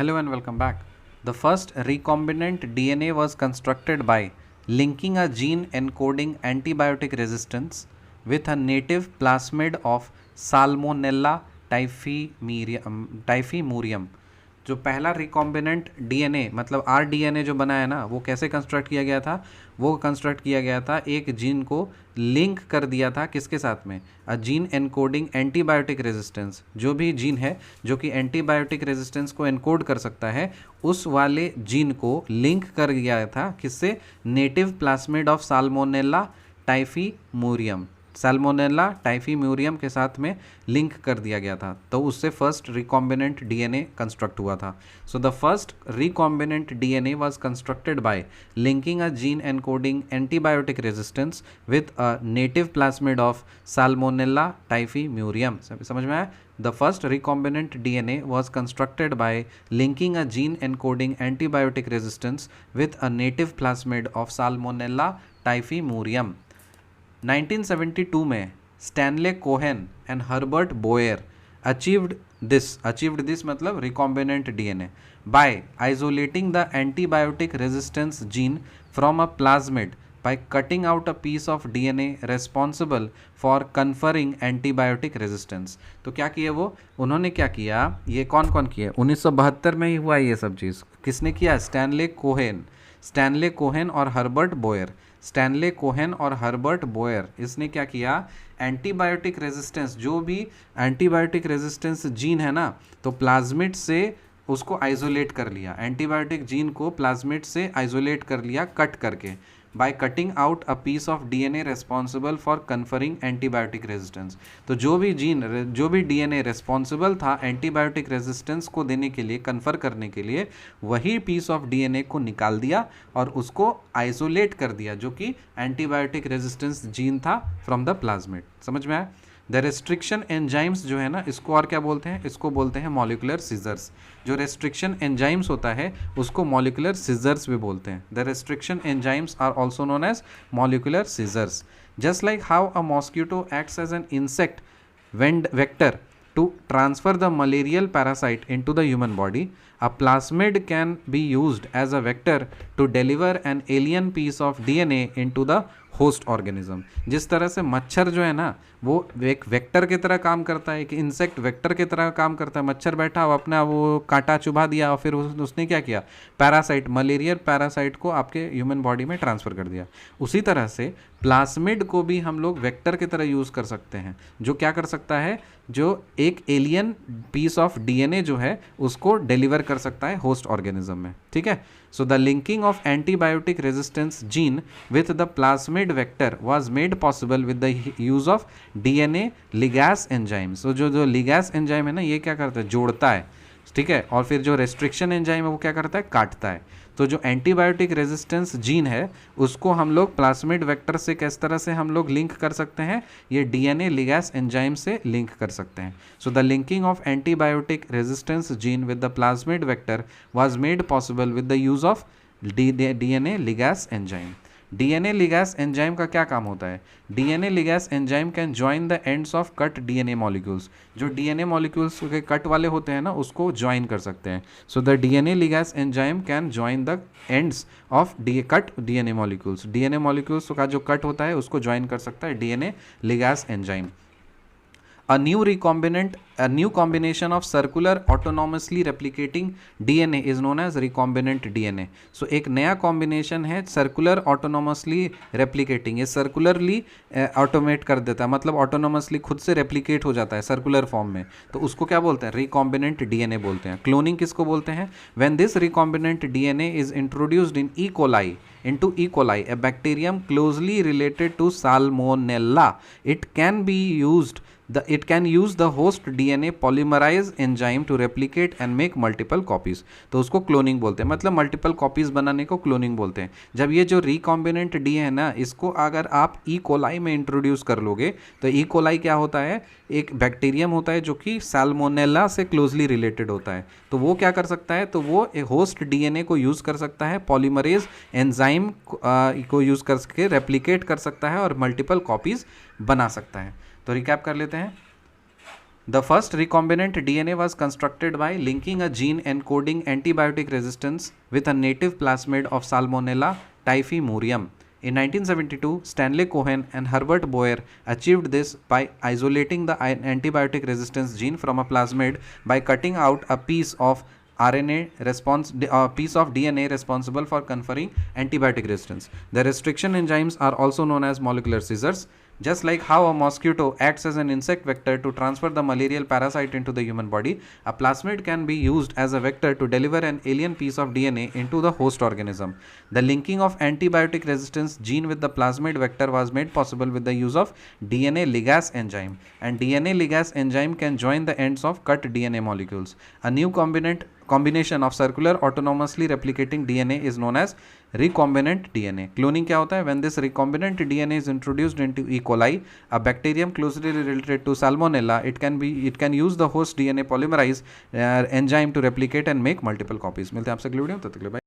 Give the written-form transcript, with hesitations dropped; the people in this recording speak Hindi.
Hello and welcome back. The first recombinant DNA was constructed by linking a gene encoding antibiotic resistance with a native plasmid of Salmonella typhimurium. जो पहला रिकॉम्बिनेंट डीएनए मतलब आरडीएनए जो बना है ना, वो कैसे कंस्ट्रक्ट किया गया था? वो कंस्ट्रक्ट किया गया था एक जीन को लिंक कर दिया था किसके साथ में? अ जीन एनकोडिंग एंटीबायोटिक रेजिस्टेंस। जो भी जीन है जो कि एंटीबायोटिक रेजिस्टेंस को एनकोड कर सकता है, उस वाले जीन को लिंक कर गया था किससे? Native plasmid of Salmonella typhimurium. Salmonella typhimurium के साथ में लिंक कर दिया गया था, तो उससे फर्स्ट रिकॉम्बिनेंट डीएनए कंस्ट्रक्ट हुआ था। So the first recombinant DNA was constructed by linking a gene encoding antibiotic resistance with a native plasmid of Salmonella typhimurium. समझ में आया? The first recombinant DNA was constructed by linking a gene encoding antibiotic resistance with a native plasmid of Salmonella typhimurium. 1972 में Stanley Cohen and Herbert Boyer achieved this मतलब recombinant DNA by isolating the antibiotic resistance gene from a plasmid by cutting out a piece of DNA responsible for conferring antibiotic resistance। तो क्या किया वो? उन्होंने क्या किया? ये कौन कौन किया? 1972 में ही हुआ ये सब चीज़। किसने किया? स्टैनले कोहेन और हर्बर्ट बोयर। स्टैनले कोहेन और हर्बर्ट बोयर इसने क्या किया? एंटीबायोटिक रेजिस्टेंस, जो भी एंटीबायोटिक रेजिस्टेंस जीन है ना, तो प्लाज्मिड से उसको आइसोलेट कर लिया। एंटीबायोटिक जीन को प्लाज्मिड से आइसोलेट कर लिया कट करके, by cutting out a piece of DNA responsible for conferring antibiotic resistance. तो जो भी डीएनए रेस्पॉन्सिबल था एंटीबायोटिक रेजिस्टेंस को देने के लिए, कन्फर करने के लिए, वही पीस ऑफ डीएनए को निकाल दिया और उसको आइसोलेट कर दिया, जो कि एंटीबायोटिक रेजिस्टेंस जीन था फ्रॉम द प्लाज्मिड। समझ में आया? द रेस्ट्रिक्शन एंजाइम्स जो है ना, इसको और क्या बोलते हैं? इसको बोलते हैं मॉलिकुलर सीजर्स। जो रेस्ट्रिक्शन एंजाइम्स होता है उसको मॉलिकुलर सीजर्स भी बोलते हैं। The restriction enzymes are also known as molecular scissors. Just like how a mosquito acts as an insect vector to transfer the malarial parasite into the human body, a plasmid can be used as a vector to deliver an alien piece of DNA into the host organism. जिस तरह से मच्छर जो है ना, वो एक वेक्टर की तरह काम करता है, एक इंसेक्ट वेक्टर की तरह काम करता है। मच्छर बैठा वो अपना वो कांटा चुभा दिया और फिर उसने क्या किया? पैरासाइट, मलेरियल पैरासाइट को आपके ह्यूमन बॉडी में ट्रांसफ़र कर दिया। उसी तरह से प्लाज्मिड को भी हम लोग वेक्टर की तरह यूज़ कर सकते हैं, जो क्या कर सकता है? जो एक एलियन पीस ऑफ डीएनए जो है उसको डिलीवर कर सकता है होस्ट ऑर्गेनिज्म में। ठीक है? So the linking of antibiotic resistance gene with the plasmid vector was made possible with the use of DNA ligase enzyme. So जो लिगैस एंजाइम है ना, ये क्या करता है? जोड़ता है। ठीक है? और फिर जो रेस्ट्रिक्शन एंजाइम है वो क्या करता है? काटता है। तो जो एंटीबायोटिक रेजिस्टेंस जीन है उसको हम लोग प्लाज्मिड वेक्टर से किस तरह से हम लोग लिंक कर सकते हैं? ये डीएनए लिगैस एंजाइम से लिंक कर सकते हैं। So the linking of antibiotic resistance gene with the plasmid vector was made possible with the use of DNA ligase enzyme. DNA ligase enzyme का क्या काम होता है? DNA ligase enzyme can join the ends of cut DNA molecules. जो डीएनए मॉलिक्यूल्स के कट वाले होते हैं ना, उसको ज्वाइन कर सकते हैं। So the DNA ligase enzyme can join the ends of cut DNA molecules. DNA molecules का जो कट होता है उसको ज्वाइन कर सकता है DNA ligase enzyme. A new combination of circular autonomously replicating DNA is known as recombinant DNA. So एक नया कॉम्बिनेशन है circular autonomously replicating। ये circularly automate कर देता है, मतलब autonomously खुद से replicate हो जाता है circular form में, तो उसको क्या बोलते हैं? recombinant DNA बोलते हैं। क्लोनिंग किसको बोलते हैं? When this recombinant DNA is introduced in into E. coli, a bacterium closely related to Salmonella, it can use the host DNA polymerase enzyme to replicate and make multiple copies। तो उसको क्लोनिंग बोलते हैं, मतलब मल्टीपल कॉपीज बनाने को क्लोनिंग बोलते हैं। जब ये जो रिकॉम्बिनेंट डी है ना, इसको अगर आप ई कोलाई में इंट्रोड्यूस कर लोगे, तो ई कोलाई क्या होता है? एक बैक्टीरियम होता है जो कि सैल्मोनेला से क्लोजली रिलेटेड होता है। तो वो क्या कर सकता है? तो वो एक होस्ट डीएनए को यूज़ कर सकता है, पॉलीमरेज एंजाइम को यूज़ करके रेप्लिकेट कर सकता है और मल्टीपल कॉपीज़ बना सकता है। तो रिकैप कर लेते हैं। The first recombinant DNA was constructed by linking a gene encoding antibiotic resistance with a native plasmid of Salmonella typhimurium. In 1972, Stanley Cohen and Herbert Boyer achieved this by isolating the antibiotic resistance gene from a plasmid by cutting out a piece of piece of DNA responsible for conferring antibiotic resistance. The restriction enzymes are also known as molecular scissors. Just like how a mosquito acts as an insect vector to transfer the malarial parasite into the human body, a plasmid can be used as a vector to deliver an alien piece of DNA into the host organism. The linking of antibiotic resistance gene with the plasmid vector was made possible with the use of DNA ligase enzyme, and DNA ligase enzyme can join the ends of cut DNA molecules. A new combination of circular autonomously replicating DNA is known as recombinant DNA. Cloning क्या होता है? When this recombinant DNA is introduced into E. coli, a bacterium closely related to Salmonella, it can use the host DNA polymerase enzyme to replicate and make multiple copies. मिलते हैं आपसे अगले वीडियो में, तब तक के लिए बाय.